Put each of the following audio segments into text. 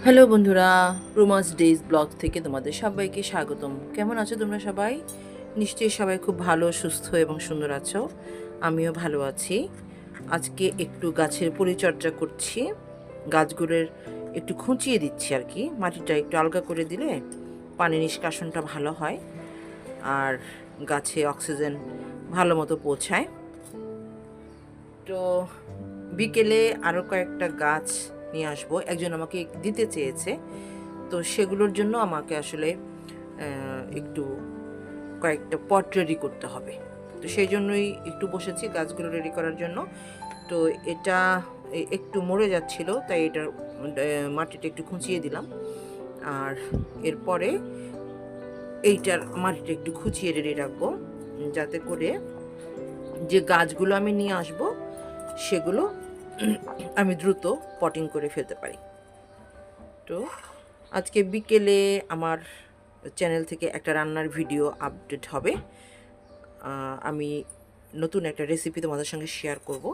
Hello বন্ধুরা, romance days blog থেকে তোমাদের সবাইকে স্বাগতম। কেমন আছো তোমরা সবাই? নিশ্চয়ই সবাই খুব ভালো, সুস্থ এবং সুন্দর আছো। আমিও ভালো আছি। আজকে একটু গাছের পরিচর্যা করছি। গাছগুলোর একটু খুঁচিয়ে দিচ্ছি আর কি। মাটিটা একটু আলগা করে দিলে পানি নিষ্কাশনটা ভালো হয় আর গাছে অক্সিজেন ভালো মতো পৌঁছায়। তো বিকেলে আরও কয়েকটা গাছ নিয়ে আসবো, একজন আমাকে দিতে চেয়েছে। তো সেগুলোর জন্য আমাকে আসলে একটু কয়েকটা পট রেডি করতে হবে। তো সেই জন্যই একটু বসেছি গাছগুলো রেডি করার জন্য। তো এটা একটু মরে যাচ্ছিল, তাই এটার মাটিটা একটু খুঁচিয়ে দিলাম। আর এরপরে এইটার মাটিটা একটু খুঁচিয়ে রেডি রাখবো, যাতে করে যে গাছগুলো আমি নিয়ে আসব সেগুলো আমি দ্রুত পটিং করে ফেলতে পারি। তো আজকে বিকেলে আমার চ্যানেল থেকে একটা রান্নার ভিডিও আপডেট হবে। আমি নতুন একটা রেসিপি তোমাদের সঙ্গে শেয়ার করব,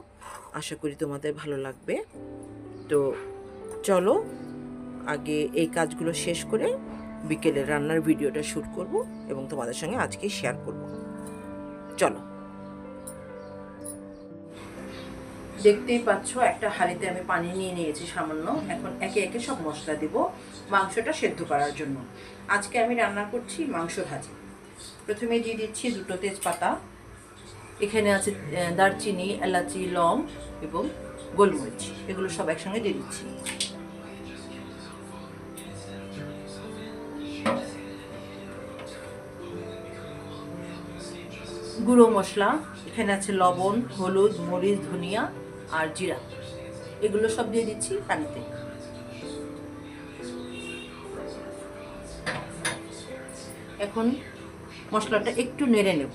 আশা করি তোমাদের ভালো লাগবে। তো চলো আগে এই কাজগুলো শেষ করে বিকেলে রান্নার ভিডিওটা শ্যুট করব এবং তোমাদের সঙ্গে আজকে শেয়ার করব। চলো। দেখতেই পাচ্ছ একটা হাঁড়িতে আমি পানি নিয়ে নিয়েছি সামান্য। এখন একে একে সব মশলা দিব মাংসটা সেদ্ধ করার জন্য। আজকে আমি রান্না করছি মাংস ভাজি। প্রথমে দিয়ে দিচ্ছি দুটো তেজপাতা, এখানে আছে দারচিনি, এলাচি, লং এবং গোলমরিচ, এগুলো সব একসঙ্গে দিয়ে দিচ্ছি। গুঁড়ো মশলা, এখানে আছে লবণ, হলুদ, মরিচ, ধনিয়া আর জিরা, এগুলো সব দিয়ে দিচ্ছি পানিতে। এখন মশলাটা একটু নেড়ে নেব।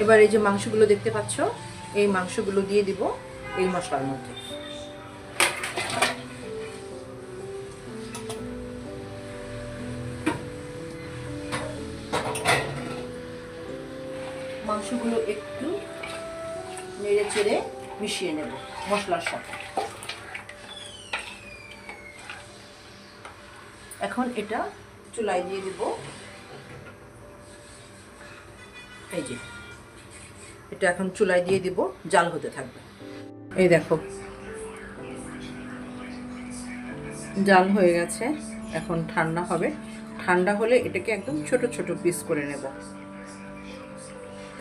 এবার এই যে মাংসগুলো দেখতে পাচ্ছ, এই মাংসগুলো দিয়ে দিব এই মশলার মধ্যে। মাংসগুলো একটু নেড়ে চেড়ে মিশিয়ে নেব মশলার সাথে। এখন এটা চুলায় দিয়ে দিব। এই যে এটা এখন চুলায় দিয়ে দিব, জাল হতে থাকবে। এই দেখো জাল হয়ে গেছে, এখন ঠান্ডা হবে। ঠান্ডা হলে এটাকে একদম ছোট ছোট পিস করে নেব।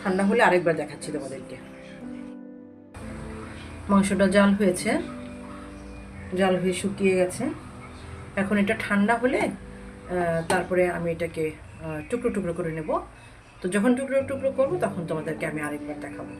ঠান্ডা হলে আরেকবার দেখাচ্ছি তোমাদেরকে। মাংসটা জাল হয়েছে, জাল হয়ে শুকিয়ে গেছে। এখন এটা ঠান্ডা হলে তারপরে আমি এটাকে টুকরো টুকরো করে নেব। তো যখন টুকরো টুকরো করবো তখন তোমাদেরকে আমি আরেকবার দেখাবো।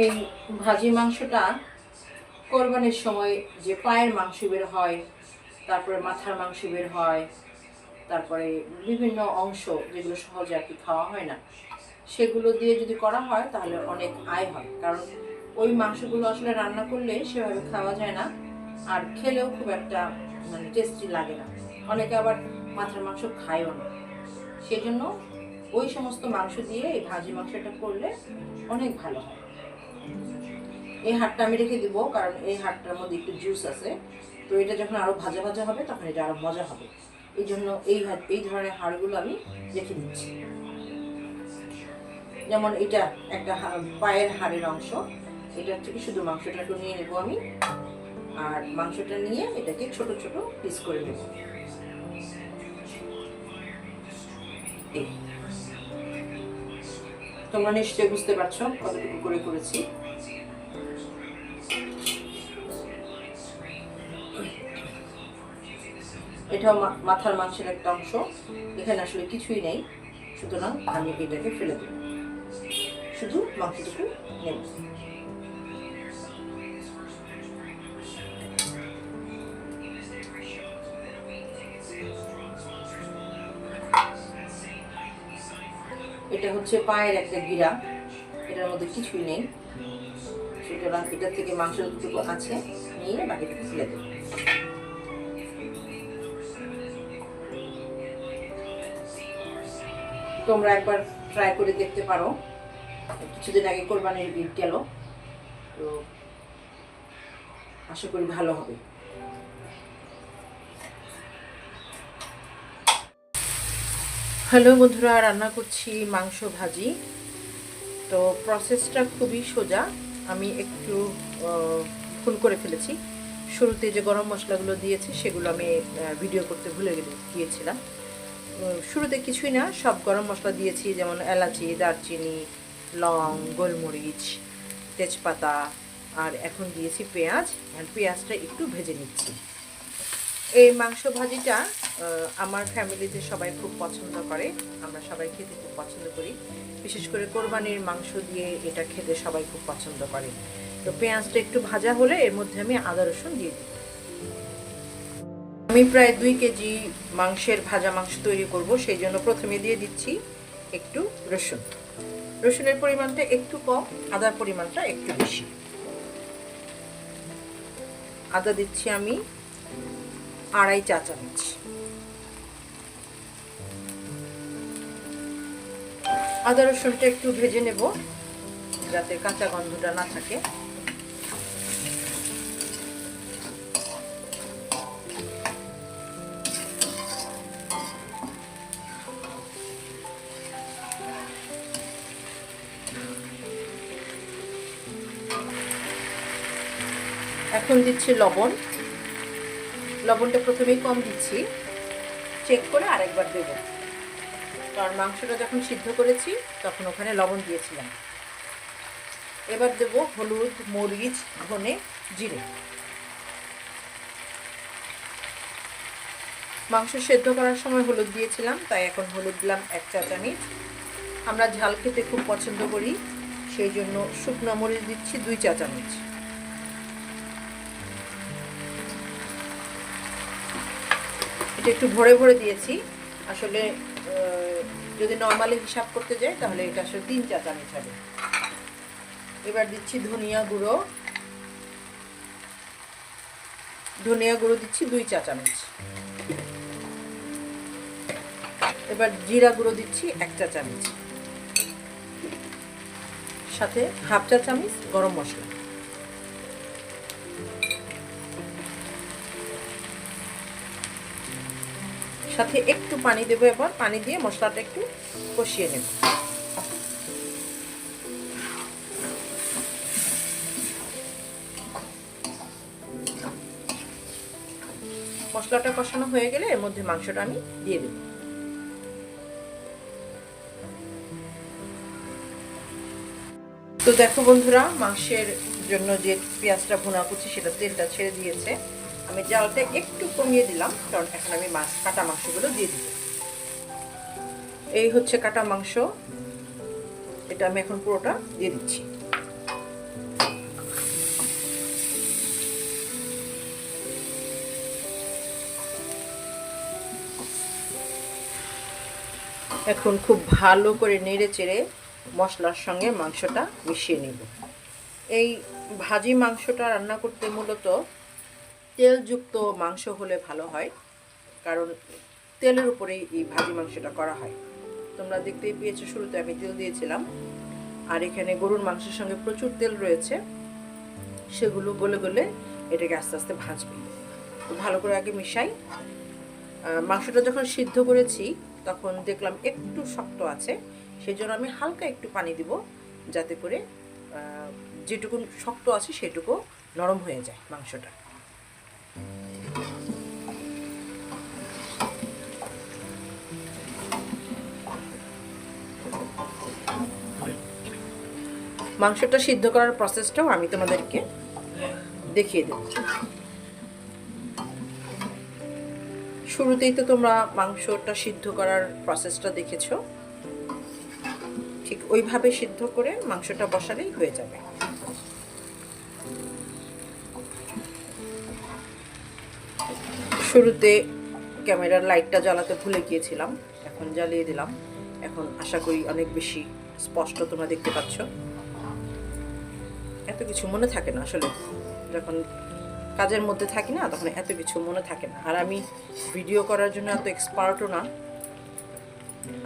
এই ভাজি মাংসটা কোরবানির সময় যে পায়ের মাংস বের হয়, তারপরে মাথার মাংস বের হয়, তারপরে বিভিন্ন অংশ যেগুলো সহজে আর কি খাওয়া হয় না, সেগুলো দিয়ে যদি করা হয় তাহলে অনেক আয় হয়। কারণ ওই মাংসগুলো আসলে রান্না করলে সেভাবে খাওয়া যায় না, আর খেলেও খুব একটা টেস্টি লাগে না। অনেকে আবার মাথার মাংস খায়ও না, সেই জন্য ওই সমস্ত মাংস দিয়ে এই ভাজি মাংসটা করলে অনেক ভালো হয়। এই হাড়টা আমি রেখে দিব, কারণ এই হাড়টার মধ্যে একটু জুস আছে। তো এটা যখন আরও ভাজা ভাজা হবে তখন এটা আরও মজা হবে। এই জন্য এই ধরনের হাড়গুলো আমি রেখে দিচ্ছি। যেমন এটা একটা পায়ের হাড়ের অংশ, এটার থেকে শুধু মাংসটা একটু নিয়ে নেব আমি, আর মাংসটা নিয়ে এটাকে ছোট ছোট পিস করে নেব। তোমরা নিশ্চয়ই বুঝতে পারছো কতটুকু করে করেছি। এটাও মাথার মাংসের একটা অংশ, এখানে আসলে কিছুই নেই, সুতরাং আমি এটাকে ফেলে দেব, শুধু মাংসটুকু নেব। এটা হচ্ছে পায়ের একটা গিরা, এটার মধ্যে কিছুই নেই, সুতরাং এটা থেকে মাংস যতটুকু আছে নিয়ে বাকিটাকে ফেলে দেব। তোমরা একবার ট্রাই করে দেখতে পারো, কিছুদিন আগে কোরবানির ঈদ গেল, তো আশা করি ভালো হবে। হ্যালো বন্ধুরা, রান্না করছি মাংস ভাজি। তো প্রসেসটা খুবই সোজা, আমি একটু ভুল করে ফেলেছি। শুরুতে যে গরম মশলাগুলো দিয়েছি সেগুলো আমি ভিডিও করতে ভুলে গিয়েছিলাম। শুরুতে কিছুই না, সব গরম মশলা দিয়েছি, যেমন এলাচি, দারচিনি, লং, গোলমরিচ, তেজপাতা, আর এখন দিয়েছি পেঁয়াজ, আর পেঁয়াজটা একটু ভেজে নিচ্ছি। এই মাংস ভাজিটা আমার ফ্যামিলিতে সবাই খুব পছন্দ করে, আমরা সবাই খেতে খুব পছন্দ করি, বিশেষ করে কোরবানির মাংস দিয়ে এটা খেতে সবাই খুব পছন্দ করে। তো পেঁয়াজটা একটু ভাজা হলে এর মধ্যে আমি আদা রসুন দিয়ে দিই। আমি প্রায় 2 কেজি মাংসের ভাজা মাংস তৈরি করব, সেই জন্য প্রথমে দিয়ে দিচ্ছি একটু রসুন। রসুনের পরিমাণটা একটু কম, আদার পরিমাণটা একটু বেশি। আদা দিচ্ছি আমি 2.5 চা চামচ। আদা রসুনটা একটু ভেজে নেব যাতে কাঁচা গন্ধটা না থাকে। এখন দিচ্ছি লবণ। লবণটা প্রথমেই কম দিচ্ছি, চেক করে আরেকবার দেব, কারণ মাংসটা যখন সিদ্ধ করেছি তখন ওখানে লবণ দিয়েছিলাম। এবার দেব হলুদ, মরিচ, ধনে, জিরে। মাংস সেদ্ধ করার সময় হলুদ দিয়েছিলাম, তাই এখন হলুদ দিলাম 1 চা চামচ। আমরা ঝাল খেতে খুব পছন্দ করি, সেই জন্য শুকনো মরিচ দিচ্ছি 2 চা চামচ। এটা একটু ভরে ভরে দিয়েছি, আসলে যদি নর্মালি হিসাব করতে যাই তাহলে এটা আসলে 3 চা চামচ হবে। এবার দিচ্ছি ধনিয়া গুঁড়ো। ধনিয়া গুঁড়ো দিচ্ছি 2 চা চামচ। এবার জিরা গুঁড়ো দিচ্ছি 1 চা চামচ, সাথে হাফ চা চামচ গরম মশলা। সাথে একটু পানি দেবো, এবার পানি দিয়ে মশলাটা একটু কষিয়ে নেব। মশলাটা কষানো হয়ে গেলে এর মধ্যে মাংসটা আমি দিয়ে দেব। তো দেখো বন্ধুরা, মাংসের জন্য যে পেঁয়াজটা ভুনা করছি সেটা তেলটা ছেড়ে দিয়েছে। আমি জালটা একটু কমিয়ে দিলাম, কারণ এখন আমি কাটা মাংসগুলো দিয়ে দিব। এই হচ্ছে কাটা মাংস, এটা আমি এখন পুরোটা দিয়ে দিচ্ছি। এখন খুব ভালো করে নেড়ে চেড়ে মশলার সঙ্গে মাংসটা মিশিয়ে নেব। এই ভাজি মাংসটা রান্না করতে মূলত তেলযুক্ত মাংস হলে ভালো হয়, কারণ তেলের উপরেই এই ভাজি মাংসটা করা হয়। তোমরা দেখতেই পেয়েছো, শুরুতে আমি তেল দিয়েছিলাম, আর এখানে গরুর মাংসের সঙ্গে প্রচুর তেল রয়েছে, সেগুলো গলে গলে এটাকে আস্তে আস্তে ভাজবে। তো ভালো করে আগে মিশাই। মাংসটা যখন সিদ্ধ করেছি তখন দেখলাম একটু শক্ত আছে, সেই জন্য আমি হালকা একটু পানি দিব, যাতে করে যেটুকু শক্ত আছে সেটুকু নরম হয়ে যায় মাংসটা। মাংসটা সিদ্ধ করার প্রসেসটাও আমি তোমাদেরকে দেখিয়ে দেব। শুরুতেই তো তোমরা মাংসটা সিদ্ধ করার প্রসেসটা দেখেছো, ঠিক ওইভাবে সিদ্ধ করে মাংসটা বসালেই হয়ে যাবে। শুরুতে ক্যামেরার লাইটটা জ্বালাতে ভুলে গিয়েছিলাম, এখন জ্বালিয়ে দিলাম। এখন আশা করি অনেক বেশি স্পষ্ট তোমরা দেখতে পাচ্ছ। এত কিছু মনে থাকে না আসলে, যখন কাজের মধ্যে থাকি না তখন এত কিছু মনে থাকে না। আর আমি ভিডিও করার জন্য এত এক্সপার্টও না,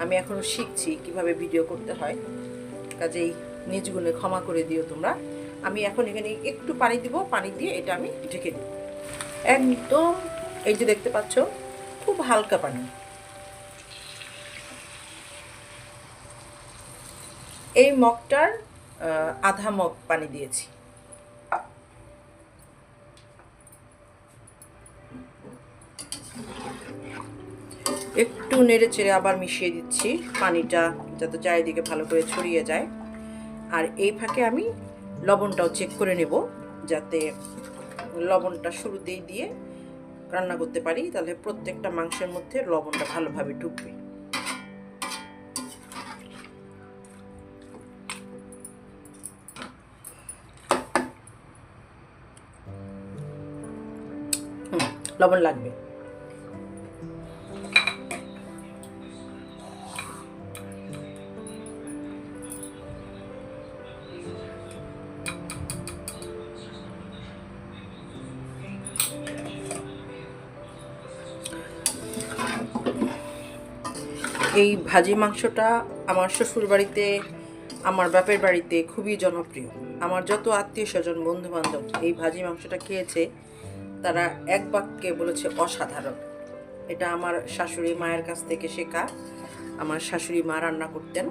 আমি এখনও শিখছি কিভাবে ভিডিও করতে হয়, কাজেই নিজ গুণে ক্ষমা করে দিও তোমরা। আমি এখন এখানে একটু পানি দিব, পানি দিয়ে এটা আমি ঢেকে দিব একদম। এই যে দেখতে পাচ্ছ, খুব হালকা পানি। এই মগটার আধা মগ পানি দিয়েছি। একটু নেড়ে চেড়ে আবার মিশিয়ে দিচ্ছি পানিটা, যাতে চারিদিকে ভালো করে ছড়িয়ে যায়। আর এই ফাঁকে আমি লবণটাও চেক করে নেব, যাতে লবণটা শুরুতেই দিয়ে রান্না করতে পারি, তাহলে প্রত্যেকটা মাংসের মধ্যে লবণটা ভালোভাবে ঢুকবে। লবণ লাগবে। এই ভাজি মাংসটা আমার শ্বশুর বাড়িতে, আমার বাপের বাড়িতে খুবই জনপ্রিয়। আমার যত আত্মীয় স্বজন বন্ধু বান্ধব এই ভাজি মাংসটা খেয়েছে, তারা এক বাক্যে বলেছে অসাধারণ। এটা আমার শাশুড়ি মায়ের কাছ থেকে শেখা। আমার শাশুড়ি মা রান্না করতেন,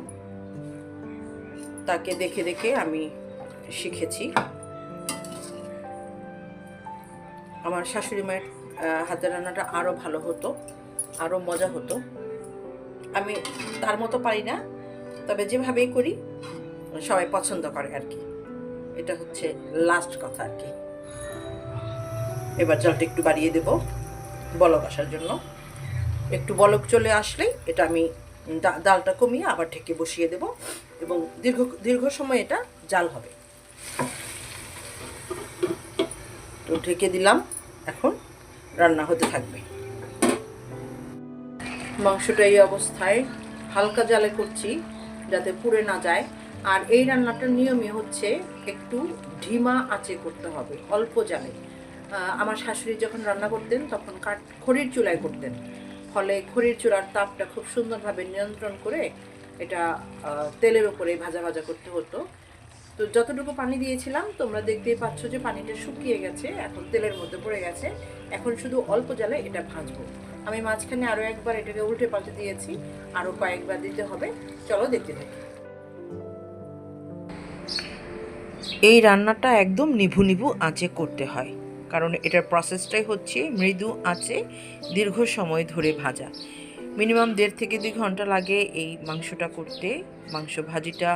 তাকে দেখে দেখে আমি শিখেছি। আমার শাশুড়ি মায়ের হাতের রান্নাটা আরও ভালো হতো, আরও মজা হতো। আমি তার মতো পারি না, তবে যেভাবেই করি সবাই পছন্দ করে আর কি। এটা হচ্ছে লাস্ট কথা আর কি। এবার জলটা একটু বাড়িয়ে দেব বলক আসার জন্য। একটু বলক চলে আসলেই এটা আমি ডালটা কমিয়ে আবার ঢেকে বসিয়ে দেব, এবং দীর্ঘ সময় এটা জাল হবে। তো ঢেকে দিলাম, এখন রান্না হতে থাকবে। মাংসটা এই অবস্থায় হালকা জালে করছি, যাতে পুড়ে না যায়। আর এই রান্নাটার নিয়মই হচ্ছে একটু ধিমা আঁচে করতে হবে, অল্প জালে। আমার শাশুড়ি যখন রান্না করতেন তখন খড়ির চুলায় করতেন, ফলে খড়ির চুলার তাপটা খুব সুন্দরভাবে নিয়ন্ত্রণ করে এটা তেলের উপরে ভাজা ভাজা করতে হতো। তো যতটুকু পানি দিয়েছিলাম তোমরা দেখতেই পাচ্ছ যে পানিটা শুকিয়ে গেছে, এখন তেলের মধ্যে পড়ে গেছে। এখন শুধু অল্প জালে এটা ভাজবো। আমি মাঝখানে আরও একবার এটাকে উল্টে পাল্টে দিয়েছি, আরও কয়েকবার দিতে হবে। চলো দেখতে থাকি। এই রান্নাটা একদম নিভু নিভু আঁচে করতে হয়, কারণ এটার প্রসেসটাই হচ্ছে মৃদু আঁচে দীর্ঘ সময় ধরে ভাজা। মিনিমাম 1.5 থেকে 2 ঘন্টা লাগে এই মাংসটা করতে। মাংস ভাজিটা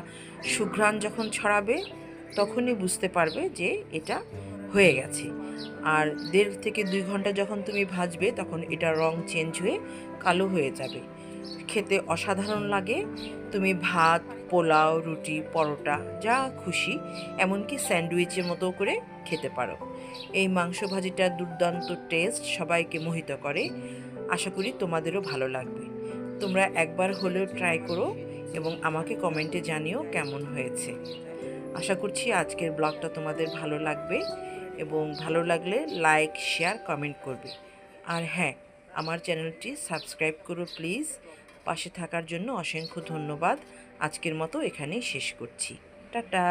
সুঘ্রাণ যখন ছড়াবে তখনই বুঝতে পারবে যে এটা হয়ে গেছে। আর 1.5 থেকে 2 ঘন্টা যখন তুমি ভাজবে তখন এটা রং চেঞ্জ হয়ে কালো হয়ে যাবে। খেতে অসাধারণ লাগে। তুমি ভাত, পোলাও, রুটি, পরোটা যা খুশি, এমনকি স্যান্ডউইচের মতো করে খেতে পারো। এই মাংস ভাজিটার দুর্দান্ত টেস্ট সবাইকে মোহিত করে। আশা করি তোমাদেরও ভালো লাগবে। তোমরা একবার হলেও ট্রাই করো এবং আমাকে কমেন্টে জানিও কেমন হয়েছে। আশা করছি আজকের ব্লগটা তোমাদের ভালো লাগবে, এবং ভালো লাগলে লাইক, শেয়ার, কমেন্ট করবে। আর হ্যাঁ, আমার চ্যানেলটি সাবস্ক্রাইব করো প্লিজ। পাশে থাকার জন্য অসংখ্য ধন্যবাদ। আজকের মতো এখানেই শেষ করছি। টাটা।